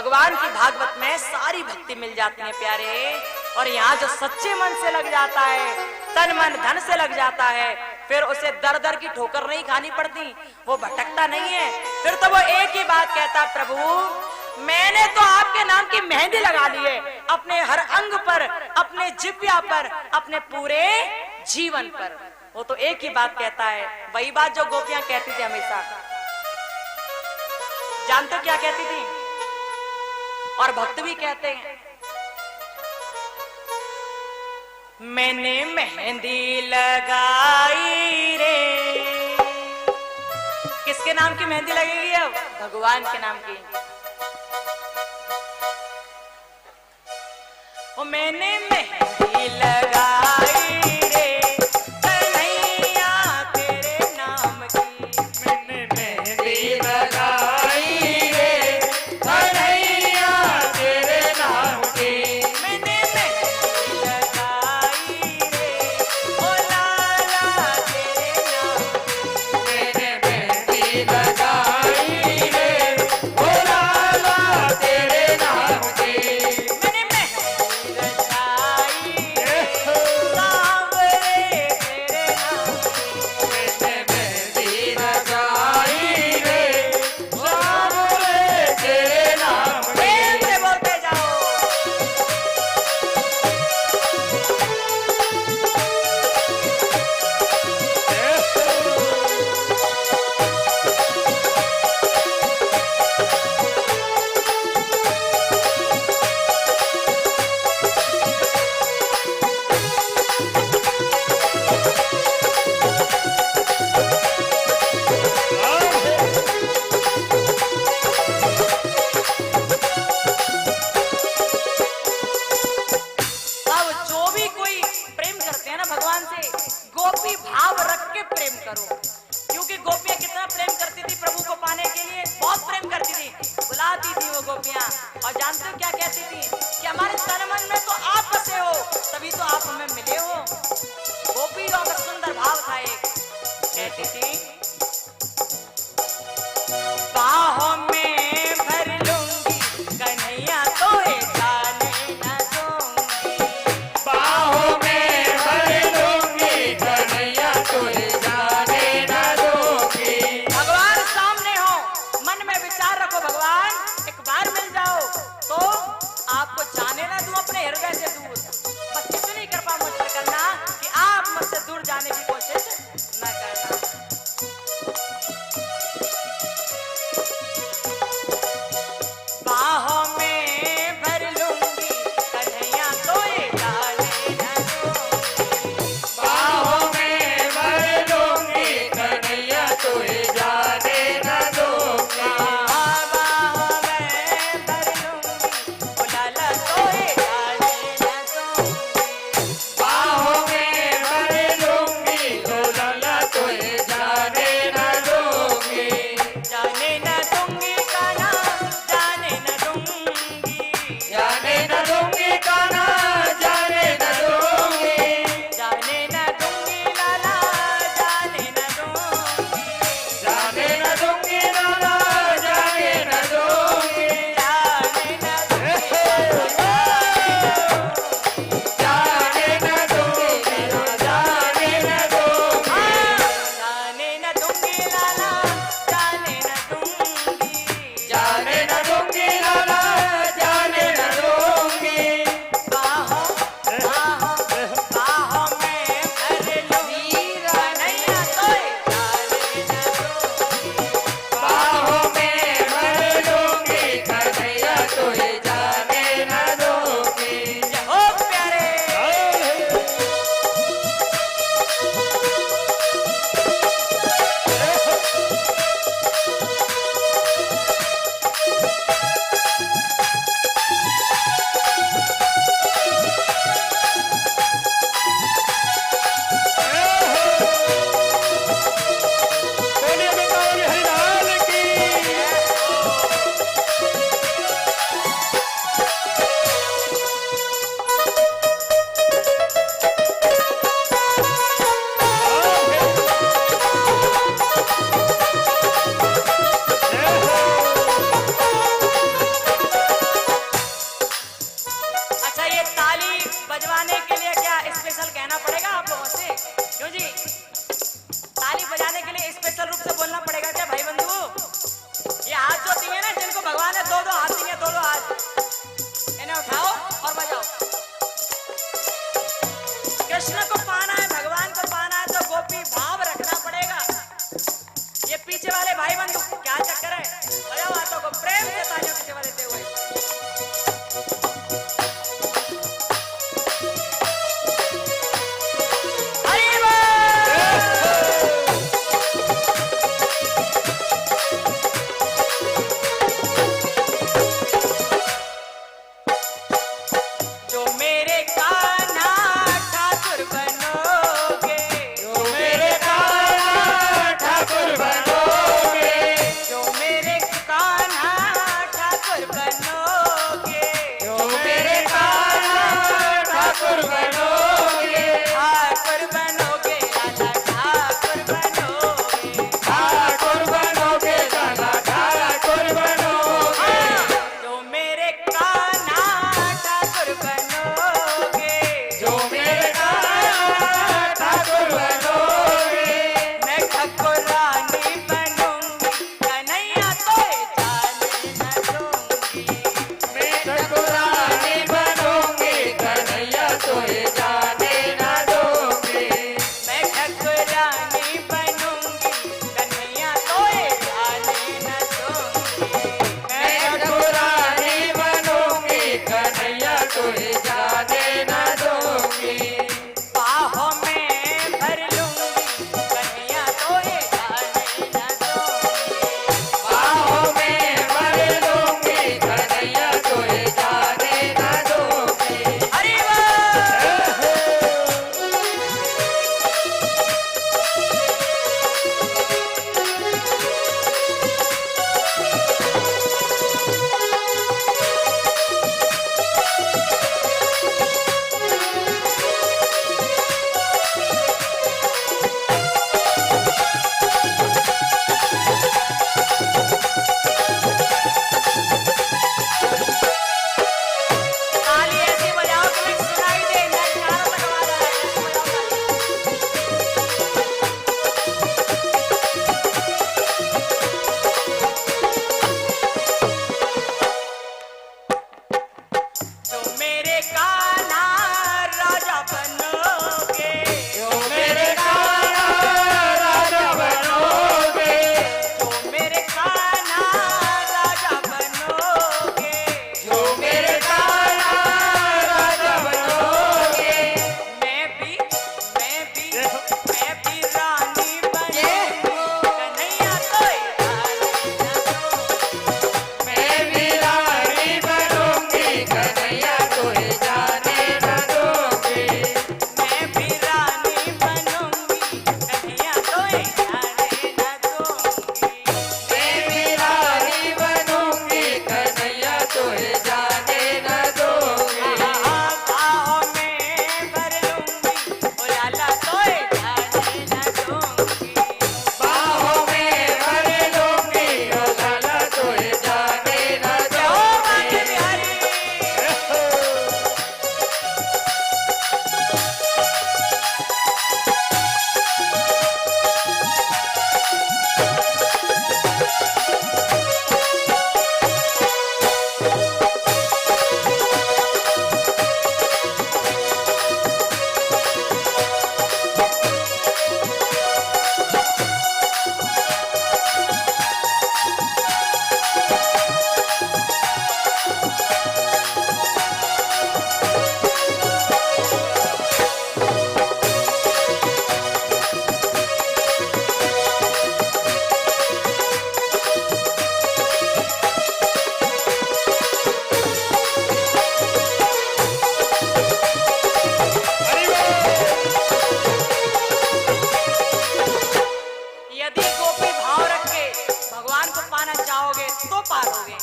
भगवान की भागवत में सारी भक्ति मिल जाती है प्यारे। और यहाँ जो सच्चे मन से लग जाता है, तन मन धन से लग जाता है, फिर उसे दर दर की ठोकर नहीं खानी पड़ती, वो भटकता नहीं है। फिर तो वो एक ही बात कहता, प्रभु मैंने तो आपके नाम की मेहंदी लगा ली है, अपने हर अंग पर, अपने जिह्वा पर, अपने पूरे जीवन पर। वो तो एक ही बात कहता है, वही बात जो गोपियां कहती थी हमेशा। जानते हो क्या कहती थी? और भक्त भी कहते हैं, मैंने मेहंदी लगाई रे। किसके नाम की मेहंदी लगेगी अब? भगवान के नाम की। ओ मैंने मेहंदी लगाई रे कन्हैया तेरे नाम की। मैंने मेहंदी लगाई रे कन्हैया तेरे नाम की। मैंने मेहंदी लगाई रे ओ लाला तेरे नाम की। मैंने मेहंदी लगाई रे ओ लाला तेरे नाम की। मैंने मेहंदी लगाई रे सांवरे तेरे नाम की। मैंने मेहंदी लगाई रे सांवरे तेरे नाम की। प्रेम से बोलते जाओ। अब जो भी कोई प्रेम करते हैं ना भगवान से, गोपी भाव रख के प्रेम करो। क्योंकि गोपियां कितना प्रेम करती थी प्रभु को पाने के लिए, बहुत प्रेम करती थी, बुलाती थी वो गोपियां। और जानते हो क्या कहती थी? कि हमारे तन मन में तो आप बसे हो, तभी तो आप हमें मिले हो। गोपी लोग का सुंदर भाव था एक, कहती थी बाहों में भर लूंगी कन्हैया तोए जाने न दूंगी। बाहों में भर लूंगी कन्हैया तुझे जाने न दूंगी। भगवान सामने हो, मन में विचार रखो, भगवान एक बार मिल जाओ तो आपको जाने ना दूं अपने हृदय से दूर। बस इतनी कृपा मुझ पर करना कि आप मुझसे दूर जाने की कोशिश न करना। बाहों में भर लूंगी कन्हैया तोए जाने न दूंगी। बाहों में भर लूंगी कन्हैया तुझे जाने न दूंगी। बाहों में भर लूंगी ओ लाला तोए जाने न दूंगी। बाहों में भर लूंगी तो लाला तुझे जाने न दूंगी। जाने न दूंगी कान्हा, जाने न दूंगी। जाने न दूंगी कान्हा जाने न दूंगी। जाने न दूंगी लाला, जाने न दूंगी। पीछे वाले भाई बंधु क्या चक्कर है? बजाओ हाथों को प्रेम से तालियों की सेवा देते हुए। हरि बोल। जो मेरे कान्हा ठाकुर बनोगे, जो मेरे कान्हा ठाकुर बनोगे, जो मेरे कान्हा ठाकुर बनोगे, जो मेरे कान्हा ठाकुर बनोगे, ठाकुर बनोगे लाला ठाकुर बनोगे, ठाकुर बनोगे लाला ठाकुर बनोगे, जो मेरे कान्हा ठाकुर बनोगे, जो मेरे कान्हा ठाकुर बनोगे, मैं ठाकुरानी बनूंगी, कन्हैया तोए जाने न दूंगी, मैं ठाकुरानी बनूंगी, कन्हैया तोए जाने न दूंगी, मैं ठाकुरानी बनूंगी, कन्हैया तोए जाने न दूंगी, मैं ठाकुरानी बनूंगी, कन्हैया तोए जाने न दूंगी, बाहों में भर लूंगी, कन्हैया तोए जाने न दूंगी, बाहों में भर लूंगी, कन्हैया तोए जाने न दूंगी। हरि बोल। ताली ऐसी बजाओ कि मैं सुनाई दे, मैं चारों तक आवाज आ रहा है, ऐसे बजाओ ताली। जो मेरे कान्हा राजा बनोगे, जो मेरे कान्हा राजा बनोगे, जो मेरे कान्हा राजा बनोगे, जो मेरे कान्हा राजा बनोगे, मैं भी रानी बनूंगी, कन्हैया तोए जाने न दूंगी, मैं भी रानी बनूंगी, कन्हैया तोए जाने न दूंगी, मैं भी रानी बनूंगी, कन्हैया तोए जाने न दूंगी, मैं भी रानी बनूंगी, कन्हैया तोए जाने न दूंगी, बाहों में भर लूंगी, ओ लाला तोए जाने न दूंगी, बाहों में भर लूंगी, ओ लाला तोए जाने न जय हो बांके दूंगी। बिहारी। यदि गोपी भाव रख के भगवान को पाना चाहोगे तो पालोगे,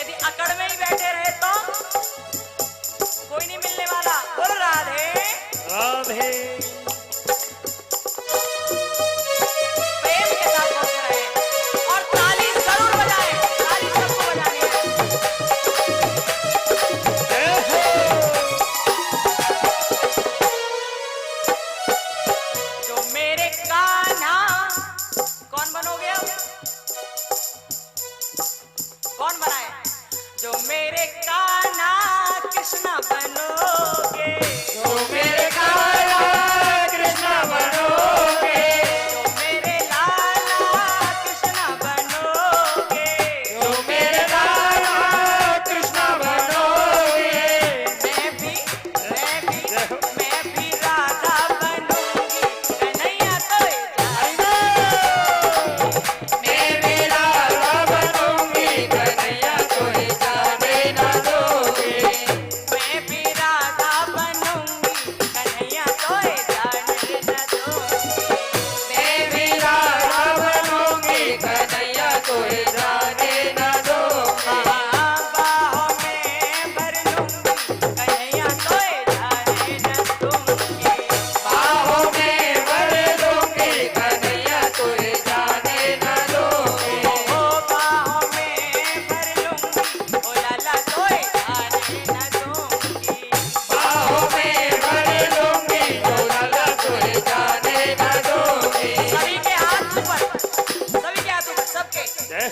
यदि अकड़ में ही बैठे रहे तो कोई नहीं मिलने वाला। बोल राधे राधे प्रेम के साथ बोलते रहे और ताली जरूर बजाएं, ताली सबको बजानी है। जो मेरे कान्हा कौन बनोगे अब? कौन बनाए? जो मेरे कान्हा कृष्ण बनोगे, जो मेरे कान्हा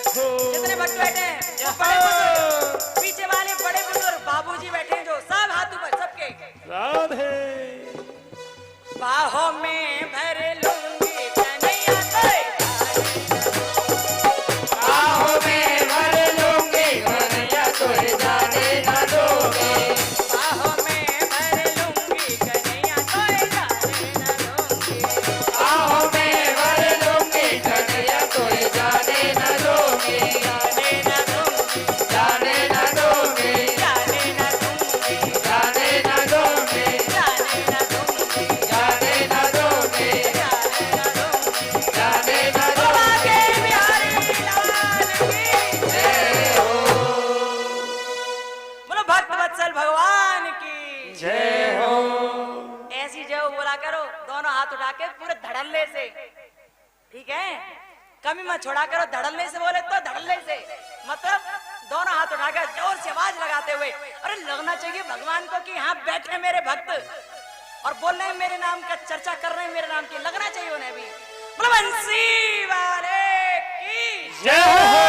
जितने भक्त बैठे हैं वो बड़े बुजुर्ग, पीछे वाले बड़े बुजुर्ग बाबूजी बैठे हैं जो सब हाथ ऊपर सबके। राधे बाहों में भर लूंगी कन्हैया तोरे बाहों में भर लूंगी कन्हैया तोरे जाने न दोगे। बाहों में भर लूंगी कन्हैया तोरे जाने न दूंगी। बाहों में भर लूंगी कन्हैया तोरे जाने न दोगे। जाने न दूंगी, जाने न दोगे। जाने न दूंगी, जाने न दोगे। जाने न दूंगी, जाने न दोगे। जाने न दूंगी। जाने न बाबा दोगे। के बिहारी लाल की जय हो बोलो भक्त वत्सल भगवान की जय हो। ऐसी जय बोला करो दोनों हाथ उठा के पूरे धड़ल्ले से, ठीक है? कमी मत छोड़ा करो, धड़ल्ले से बोले तो धड़ल्ले से, मतलब दोनों हाथ उठाकर जोर से आवाज लगाते हुए। अरे लगना चाहिए भगवान को कि यहाँ बैठे मेरे भक्त और बोल रहे हैं मेरे नाम का, चर्चा कर रहे हैं मेरे नाम की, लगना चाहिए उन्हें भी। बोलो बंसी वाले की जय हो।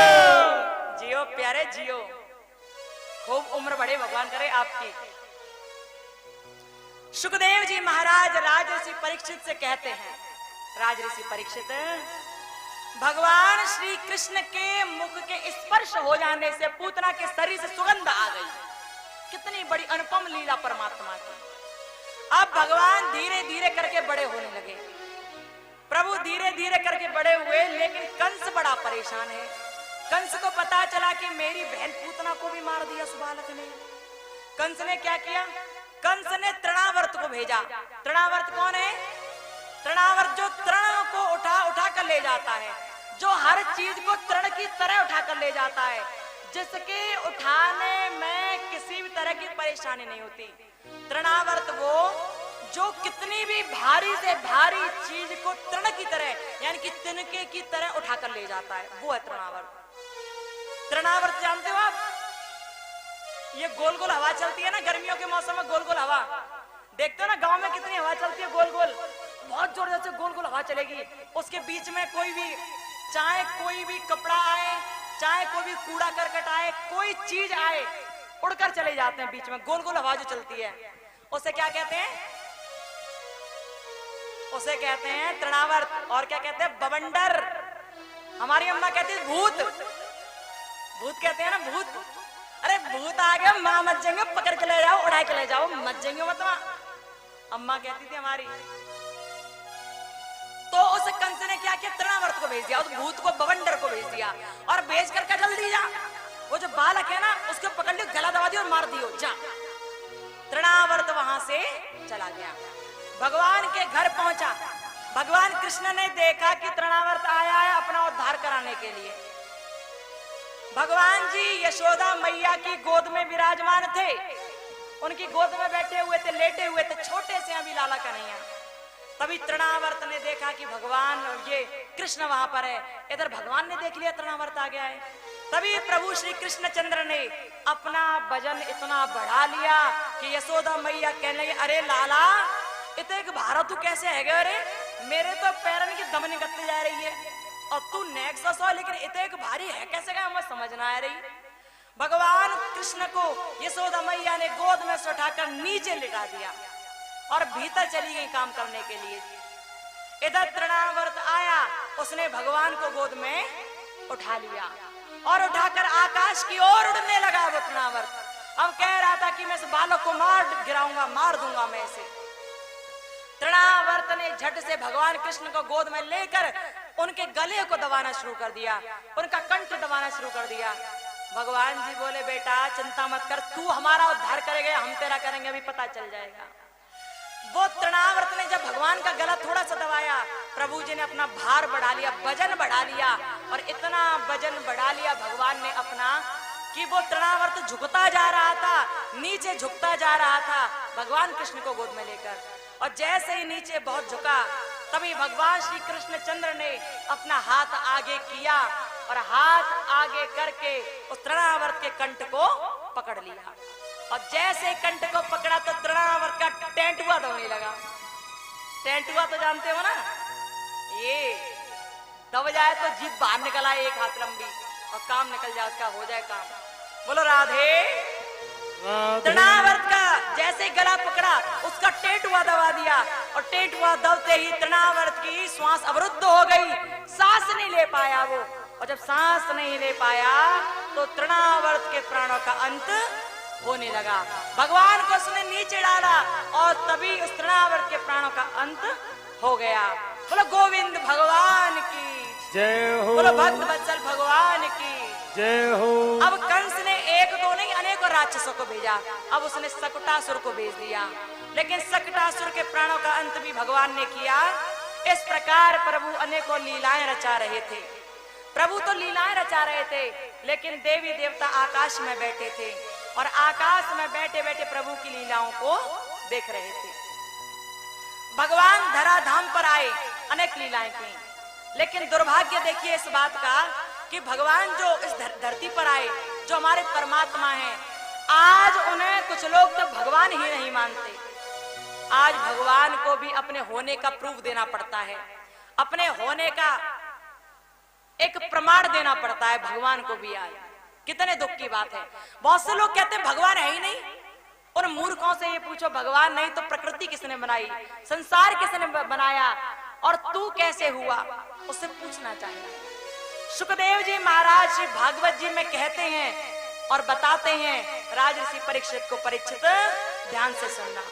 जियो प्यारे जियो, खूब उम्र बढ़े भगवान करे आपकी। सुखदेव जी महाराज राज ऋषि परीक्षित से कहते हैं, राज ऋषि परीक्षित, भगवान श्री कृष्ण के मुख के स्पर्श हो जाने से पूतना के शरीर से सुगंध आ गई। कितनी बड़ी अनुपम लीला परमात्मा की। अब भगवान धीरे धीरे करके बड़े होने लगे, प्रभु धीरे धीरे करके बड़े हुए, लेकिन कंस बड़ा परेशान है। कंस को पता चला कि मेरी बहन पूतना को भी मार दिया सुबालक ने। कंस ने क्या किया? कंस ने तृणावर्त को भेजा। तृणावर्त कौन है? तृणावर्त जो तृण को उठा उठा कर ले जाता है, जो हर चीज को तृण की तरह उठा कर ले जाता है, जिसके उठाने में किसी भी तरह की परेशानी नहीं होती। तृणावर्त वो जो कितनी भी भारी से भारी चीज को तृण की तरह यानी कि तिनके की तरह उठा कर ले जाता है, वो है तृणावर्त। तृणावर्त जानते हो आप? ये गोल गोल हवा चलती है ना गर्मियों के मौसम में, गोल गोल हवा देखते हो ना गांव में कितनी हवा चलती है, गोल गोल, बहुत जोर से गोल गोल हवा चलेगी। उसके बीच में कोई भी, चाहे कोई भी कपड़ा आए, चाहे कोई भी कूड़ा करकट आए, कोई चीज आए, उड़कर चले जाते हैं बीच में। गोल गोल हवा जो चलती है उसे क्या कहते हैं? उसे कहते हैं तृणावर्त। और क्या कहते हैं? बवंडर। हमारी अम्मा कहती है भूत। भूत कहते हैं ना, भूत। अरे भूत आ गया, माँ मत जाएंगे, पकड़ के ले जाओ, उड़ा के ले जाओ, मत जाएंगे मतलब अम्मा कहती थी हमारी। तो उस कंस ने क्या किया? तृणावर्त को भेज दिया, उस भूत को, बवंडर को भेज दिया और भेज करके जल्दी जा, वो जो बालक है ना उसको पकड़ लियो, गला दबा दियो और मार दियो, जा। तृणावर्त वहां से चला गया, भगवान के घर पहुंचा। भगवान कृष्ण ने देखा कि तृणावर्त आया है अपना उद्धार कराने के लिए। भगवान जी यशोदा मैया की गोद में विराजमान थे, उनकी गोद में बैठे हुए थे, लेटे हुए थे, छोटे से अभी लाला कन्हैया। तभी तृणावर्त ने देखा कि भगवान ये कृष्ण वहां पर है, इधर भगवान ने देख लिया तृणावर्त आ गया है। तभी प्रभु श्री कृष्णचंद्र ने अपना वजन इतना बढ़ा लिया कि यशोदा मैया कहने लगी, अरे लाला इतने भारा तू कैसे है गए? अरे मेरे तो पैरन की दम निकलती जा रही है और तू नेक्सस हो, लेकिन इतने भारी है कैसे गया? मैं समझ ना आ रही। भगवान कृष्ण को यशोदा मैया ने गोद में से उठाकर नीचे लिटा दिया और भीतर चली गई काम करने के लिए। इधर तृणावर्त आया, उसने भगवान को गोद में उठा लिया और उठाकर आकाश की ओर उड़ने लगा। वो तृणावर्त अब कह रहा था कि मैं इस बालक को मार गिराऊंगा, मार दूंगा मैं इसे। तृणावर्त ने झट से भगवान कृष्ण को गोद में लेकर उनके गले को दबाना शुरू कर दिया, उनका कंठ दबाना शुरू कर दिया। भगवान जी बोले, बेटा चिंता मत कर, तू हमारा उद्धार करेगा, हम तेरा करेंगे, अभी पता चल जाएगा। वो तृणावर्त ने जब भगवान का गला थोड़ा सा दबाया, प्रभु जी ने अपना भार बढ़ा लिया, वजन बढ़ा लिया और इतना वजन बढ़ा लिया भगवान ने अपना कि वो तृणावर्त झुकता जा रहा था, नीचे झुकता जा रहा था भगवान कृष्ण को गोद में लेकर। और जैसे ही नीचे बहुत झुका, तभी भगवान श्री कृष्णचंद्र ने अपना हाथ आगे किया और हाथ आगे करके उस तृणावर्त के कंठ को पकड़ लिया। और जैसे कंठ को पकड़ा तो तृणावर्त का टेंटुआ दबने लगा। टेंटुआ तो जानते हो ना, ये दब जाए तो जीभ बाहर निकल आए, एक हाथ लंबी, और काम निकल जाए, उसका हो जाए काम। बोलो राधे। राधे तृणावर्त का जैसे गला पकड़ा, उसका टेटुआ दबा दिया और टेटुआ दबते ही तृणावर्त की श्वास अवरुद्ध हो गई, सांस नहीं ले पाया वो। और जब सांस नहीं ले पाया तो तृणावर्त के प्राणों का अंत होने लगा। भगवान को उसने नीचे डाला और तभी उस तृणावर्त के प्राणों का अंत हो गया। बोलो गोविंद भगवान की जय हो, बोलो भक्त वत्सल भगवान की जय हो। अब कंस ने एक दो नहीं अनेकों राक्षसों को भेजा। अब उसने शकटासुर को भेज दिया, लेकिन शकटासुर के प्राणों का अंत भी भगवान ने किया। इस प्रकार प्रभु अनेकों लीलाएं रचा रहे थे। प्रभु तो लीलाएं रचा रहे थे, लेकिन देवी देवता आकाश में बैठे थे और आकाश में बैठे बैठे प्रभु की लीलाओं को देख रहे थे। भगवान धराधाम पर आए, अनेक लीलाएं की, लेकिन दुर्भाग्य देखिए इस बात का कि भगवान जो इस धरती पर आए, जो हमारे परमात्मा हैं, आज उन्हें कुछ लोग तो भगवान ही नहीं मानते। आज भगवान को भी अपने होने का प्रूफ देना पड़ता है, अपने होने का एक प्रमाण देना पड़ता है भगवान को भी। आज कितने दुख की बात है। बहुत से लोग कहते हैं भगवान है ही नहीं। उन मूर्खों से ये पूछो भगवान नहीं तो प्रकृति किसने बनाई, संसार किसने बनाया और तू कैसे हुआ, उससे पूछना चाहिए। सुखदेव जी महाराज श्री भागवत जी में कहते हैं और बताते हैं राजऋषि परीक्षित को, परीक्षित ध्यान से सुनना,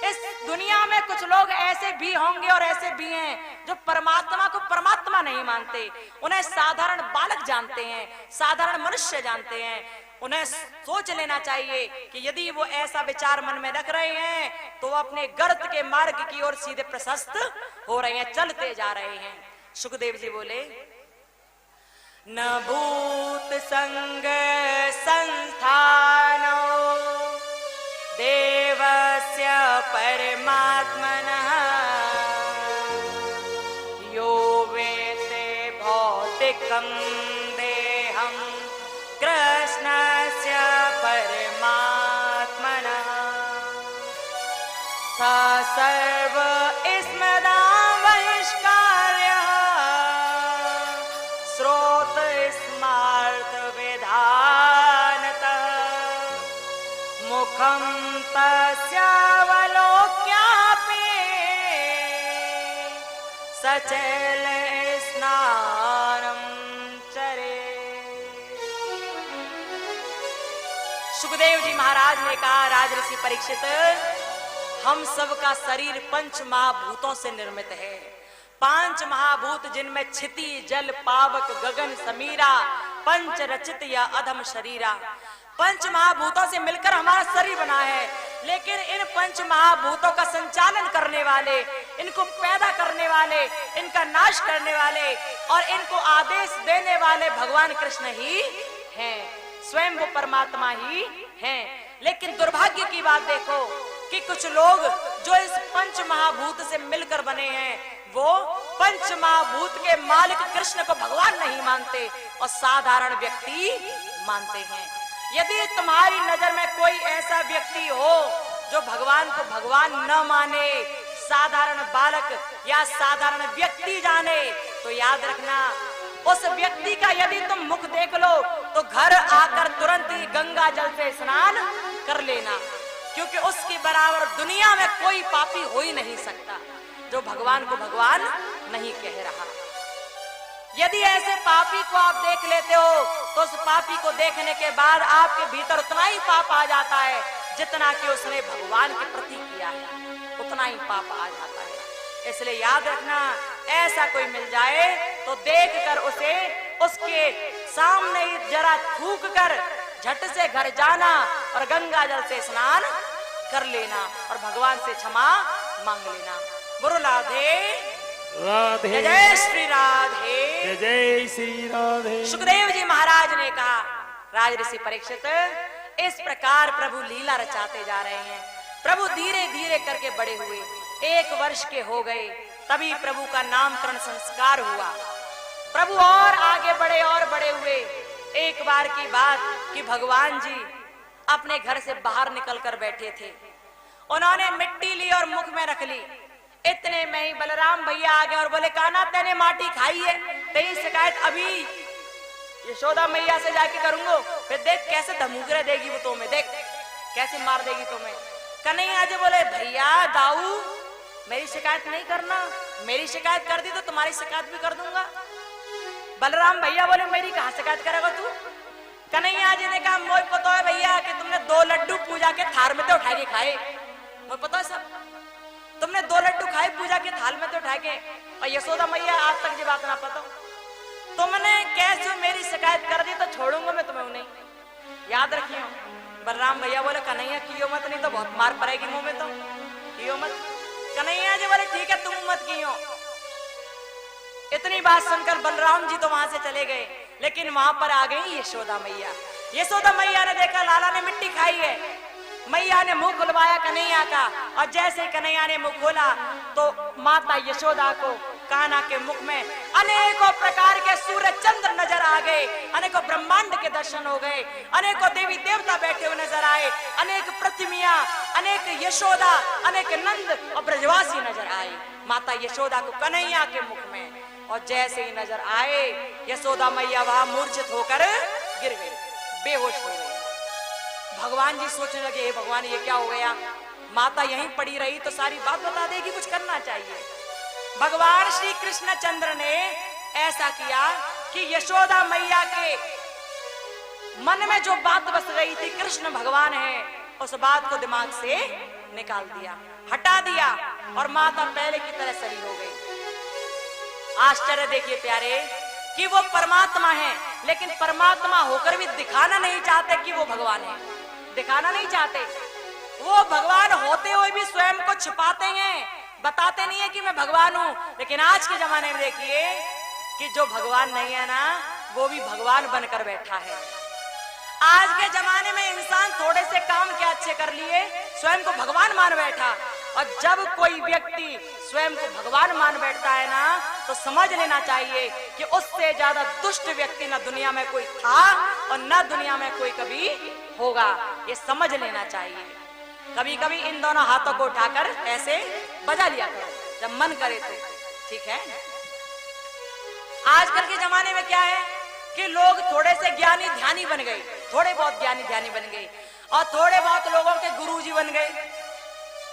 इस दुनिया में कुछ लोग ऐसे भी होंगे और ऐसे भी हैं जो परमात्मा को परमात्मा नहीं मानते, उन्हें साधारण बालक जानते हैं, साधारण मनुष्य जानते हैं। उन्हें सोच लेना चाहिए कि यदि वो ऐसा विचार मन में रख रहे हैं तो वो अपने गर्त के मार्ग की ओर सीधे प्रशस्त हो रहे हैं, चलते जा रहे हैं। सुखदेव जी बोले, न भूत संग संस्थानो देवस्य परमात्मनः यो वेत्ते भौतिकं देहं कृष्णस्य परमात्मनः स सर्व स्मदावैष्कार्यः श्रोत स्मार्त विधानतः मुखं तस्यावलोक्यापि सचल स्नानं चरे। सुखदेव जी महाराज ने कहा, राजऋषि परीक्षित, हम सबका शरीर पंच महाभूतों से निर्मित है। पांच महाभूत जिनमें क्षिति, जल, पावक, गगन, समीरा, पंच रचित या अधम शरीरा, पंच महाभूतों से मिलकर हमारा शरीर बना है। लेकिन इन पंच महाभूतों का संचालन करने वाले, इनको पैदा करने वाले, इनका नाश करने वाले और इनको आदेश देने वाले भगवान कृष्ण ही हैं, स्वयं वो परमात्मा ही हैं। लेकिन दुर्भाग्य की बात देखो कि कुछ लोग जो इस पंच महाभूत से मिलकर बने हैं वो पंच महाभूत के मालिक कृष्ण को भगवान नहीं मानते और साधारण व्यक्ति मानते हैं। यदि तुम्हारी नजर में कोई ऐसा व्यक्ति हो जो भगवान को भगवान न माने, साधारण बालक या साधारण व्यक्ति जाने, तो याद रखना उस व्यक्ति का यदि तुम मुख देख लो तो घर आकर तुरंत ही गंगा जल से स्नान कर लेना, क्योंकि उसके बराबर दुनिया में कोई पापी हो ही नहीं सकता जो भगवान को भगवान नहीं कह रहा। यदि ऐसे पापी को आप देख लेते हो तो उस पापी को देखने के बाद आपके भीतर उतना ही पाप आ जाता है जितना कि उसने भगवान के प्रति किया है, उतना ही पाप आ जाता है। इसलिए याद रखना, ऐसा कोई मिल जाए तो देखकर उसे उसके सामने ही जरा थूक कर झट से घर जाना और गंगा जल से स्नान कर लेना और भगवान से क्षमा मांग लेना। बोलो राधे राधे, जय जय श्री राधे, जय जय श्री राधे। सुखदेव जी महाराज ने कहा, राजऋषि परीक्षित, इस प्रकार प्रभु लीला रचाते जा रहे हैं। प्रभु धीरे धीरे करके बड़े हुए, 1 वर्ष के हो गए, तभी प्रभु का नामकरण संस्कार हुआ। प्रभु और आगे बढ़े और बड़े हुए। एक बार की बात कि भगवान जी अपने घर से बाहर निकलकर बैठे थे, उन्होंने मिट्टी ली और मुख में रख ली। इतने में ही बलराम भैया आ गए और बोले, कान्हा तेने माटी खाई है, तेरी शिकायत अभी यशोदा मैया से जाके करूंगा, फिर देख कैसे धमूकरे देगी वो तुम्हें, देख कैसे मार देगी तुम्हें। कन्हैया जी बोले भैया दाऊ मेरी शिकायत नहीं करना, मेरी शिकायत कर दी तो तुम्हारी शिकायत भी कर दूंगा। बलराम भैया बोले मेरी कहां शिकायत करेगा तू। कन्हैया जी ने कहा मुझे पता है भैया कि तुमने 2 लड्डू पूजा के थाल में तो उठा के खाए, मुझे पता है सब, तुमने 2 लड्डू खाए पूजा के थाल में तो उठा के। और यशोदा मैया आज तक ये बात ना पता, तुमने कैसे मेरी शिकायत कर दी तो छोड़ूंगा मैं तुम्हें नहीं, याद रखियो। बलराम भैया बोले कन्हैया कियो मत, नहीं तो बहुत मार पड़ेगी मुंह में, तो कियो मत। कन्हैया जी बोले ठीक है तुम मत कियो। इतनी बात सुनकर बलराम जी तो वहां से चले गए, लेकिन वहां पर आ गई यशोदा मैया। यशोदा मैया ने देखा लाला ने मिट्टी खाई है, मैया ने मुंह खुलवाया कन्हैया का, और जैसे कन्हैया ने मुंह खोला तो माता यशोदा को कान्हा के मुख में अनेकों प्रकार के सूर्य चंद्र नजर आ गए, अनेकों ब्रह्मांड के दर्शन हो गए, अनेकों देवी देवता बैठे हुए नजर आए, अनेक प्रतिमियां, अनेक यशोदा, अनेक नंद और ब्रजवासी नजर आए माता यशोदा को कन्हैया के मुख में। और जैसे ही नजर आए यशोदा मैया वहां मूर्छित होकर गिर गई, बेहोश हो गई। भगवान जी सोचने लगे हे भगवान ये क्या हो गया, माता यहीं पड़ी रही तो सारी बात बता देगी, कुछ करना चाहिए। भगवान श्री कृष्ण चंद्र ने ऐसा किया कि यशोदा मैया के मन में जो बात बस रही थी कृष्ण भगवान है, उस बात को दिमाग से निकाल दिया, हटा दिया, और माता पहले की तरह सही हो गई। आश्चर्य देखिए प्यारे कि वो परमात्मा है, लेकिन परमात्मा होकर भी दिखाना नहीं चाहते कि वो भगवान है, दिखाना नहीं चाहते। वो भगवान होते हुए भी स्वयं को छिपाते हैं, बताते नहीं है कि मैं भगवान हूं। लेकिन आज के जमाने में देखिए कि जो भगवान नहीं है ना वो भी भगवान बनकर बैठा है। आज के जमाने में इंसान थोड़े से काम क्या अच्छे कर लिए स्वयं को भगवान मान बैठा, और जब कोई व्यक्ति स्वयं को भगवान मान बैठता है ना तो समझ लेना चाहिए कि उससे ज्यादा दुष्ट व्यक्ति न दुनिया में कोई था और न दुनिया में कोई कभी होगा, ये समझ लेना चाहिए। कभी कभी इन दोनों हाथों को उठाकर ऐसे बजा लिया करो जब मन करे तो, ठीक है। आजकल के जमाने में क्या है कि लोग थोड़े से ज्ञानी ध्यानी बन गए, थोड़े बहुत ज्ञानी ध्यानी बन गए, और थोड़े बहुत लोगों के गुरुजी बन गए,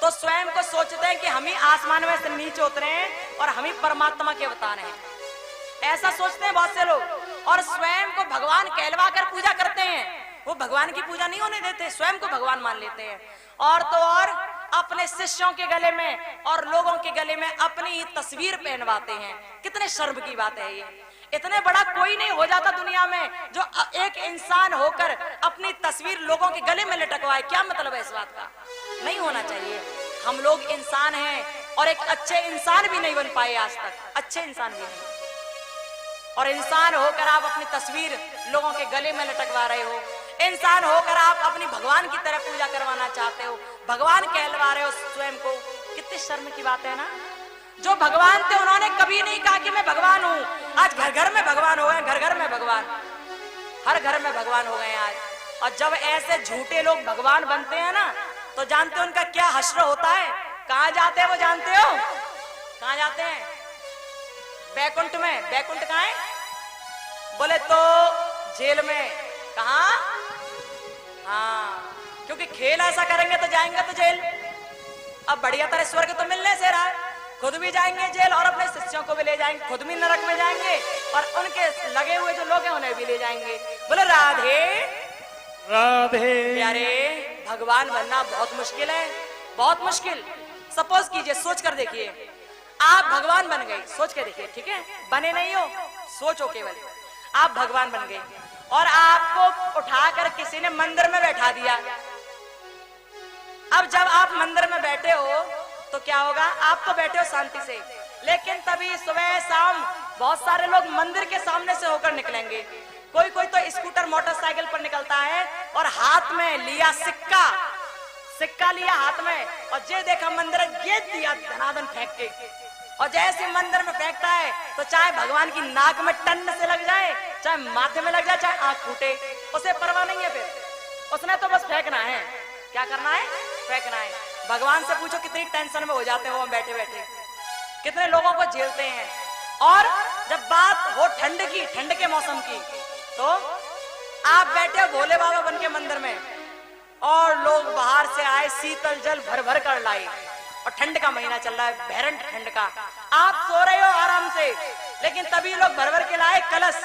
तो स्वयं को सोचते हैं कि हम ही आसमान में से नीचे उतरे हैं और हम ही परमात्मा के अवतार हैं। ऐसा सोचते हैं बहुत से लोग, और स्वयं को भगवान कहलवा कर पूजा करते हैं। वो भगवान की पूजा नहीं होने देते, स्वयं को भगवान मान लेते हैं। और तो और अपने शिष्यों के गले में और लोगों के गले में अपनी ही तस्वीर पहनवाते हैं। कितने शर्म की बात है ये। इतने बड़ा कोई नहीं हो जाता दुनिया में जो एक इंसान होकर अपनी तस्वीर लोगों के गले में लटकवाए। क्या मतलब है इस बात का? नहीं होना चाहिए। हम लोग इंसान हैं और एक अच्छे इंसान भी नहीं बन पाए आज तक, अच्छे इंसान भी नहीं। और इंसान होकर आप अपनी तस्वीर लोगों के गले में लटकवा रहे हो, इंसान होकर आप अपनी भगवान की तरह पूजा करवाना चाहते हो, भगवान कहलवा रहे हो स्वयं को। कितनी शर्म की बात है ना। जो भगवान थे उन्होंने कभी नहीं कहा कि मैं भगवान हूं। आज घर घर में भगवान हो गए, घर घर में भगवान, हर घर में भगवान हो गए आज। और जब ऐसे झूठे लोग भगवान बनते हैं ना तो जानते हो उनका क्या हश्र होता है। कहां जाते हैं वो जानते हो? कहां जाते हैं? बैकुंठ में। बैकुंठ कहां है? बोले तो जेल में। कहां? हाँ, क्योंकि खेल ऐसा करेंगे तो जाएंगे तो जेल। अब बढ़िया तरह स्वर्ग तो मिलने से रहा, खुद भी जाएंगे जेल और अपने शिष्यों को भी ले जाएंगे, खुद भी नरक में जाएंगे और उनके लगे हुए जो लोग हैं उन्हें भी ले जाएंगे। बोले राधे राधे। प्यारे, भगवान बनना बहुत मुश्किल है, बहुत मुश्किल। सपोज कीजिए, सोच कर देखिए, आप भगवान बन गए, सोच के देखिए, ठीक है, बने नहीं हो, सोचो केवल। आप भगवान बन गए और आपको उठाकर किसी ने मंदिर में बैठा दिया। अब जब आप मंदिर में बैठे हो तो क्या होगा? आप तो बैठे हो शांति से, लेकिन तभी सुबह शाम बहुत सारे लोग मंदिर के सामने से होकर निकलेंगे। कोई कोई तो स्कूटर मोटरसाइकिल पर निकलता है और हाथ में लिया सिक्का, सिक्का लिया हाथ में, और जे देखा मंदिर ये दिया धनाधन फेंक के। और जैसे मंदिर में फेंकता है तो चाहे भगवान की नाक में टन से लग जाए, चाहे माथे में लग जाए, चाहे आंख फूटे, उसे परवाह नहीं है। फिर उसने तो बस फेंकना है। क्या करना है? फेंकना है। भगवान से पूछो कितनी टेंशन में हो जाते हैं वो बैठे बैठे, कितने लोगों को झेलते हैं। और जब बात हो ठंड की, ठंड के मौसम की, तो आप बैठे हो भोले बाबा बन के मंदिर में और लोग बाहर से आए, शीतल जल भर भर कर लाए और ठंड का महीना चल रहा है, भैरंट ठंड का। आप सो रहे हो आराम से, लेकिन तभी लोग भर भर के लाए कलश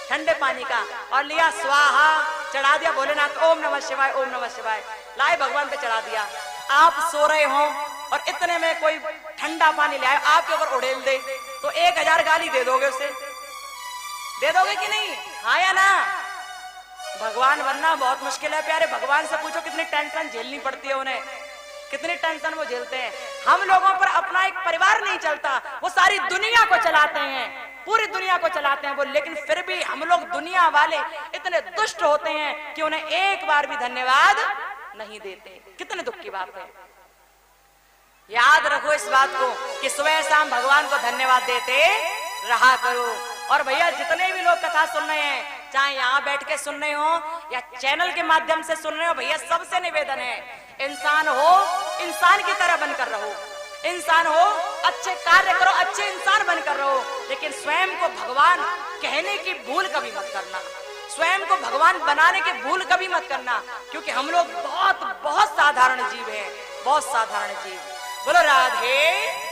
ठंडे पानी का और लिया, स्वाहा चढ़ा दिया भोलेनाथ, ओम नमः शिवाय, ओम नमः शिवाय, लाए भगवान पे चढ़ा दिया। आप सो रहे हो और इतने में कोई ठंडा पानी ले आए, आपके ऊपर उड़ेल दे, तो 1000 गाली दे दोगे उसे, दे दोगे कि नहीं? हाँ या ना? भगवान बनना बहुत मुश्किल है प्यारे। भगवान से पूछो कितनी टेंशन झेलनी पड़ती है उन्हें, कितनी टेंशन वो झेलते हैं। हम लोगों पर अपना एक परिवार नहीं चलता, वो सारी दुनिया को चलाते हैं, पूरी दुनिया को चलाते हैं वो, लेकिन फिर भी हम लोग दुनिया वाले इतने दुष्ट होते हैं कि उन्हें एक बार भी धन्यवाद नहीं देते। कितने दुख की बात है। याद रखो इस बात को कि सुबह शाम भगवान को धन्यवाद देते रहा करो। और भैया जितने भी लोग कथा सुन रहे हैं, चाहे यहाँ बैठ के सुन रहे हो या चैनल के माध्यम से सुन रहे हो, भैया सबसे निवेदन है, इंसान हो इंसान की तरह बनकर रहो, इंसान हो अच्छे कार्य करो, अच्छे इंसान बनकर रहो, लेकिन स्वयं को भगवान कहने की भूल कभी मत करना, स्वयं को भगवान बनाने की भूल कभी मत करना, क्योंकि हम लोग बहुत बहुत साधारण जीव हैं, बहुत साधारण जीव। बोलो राधे।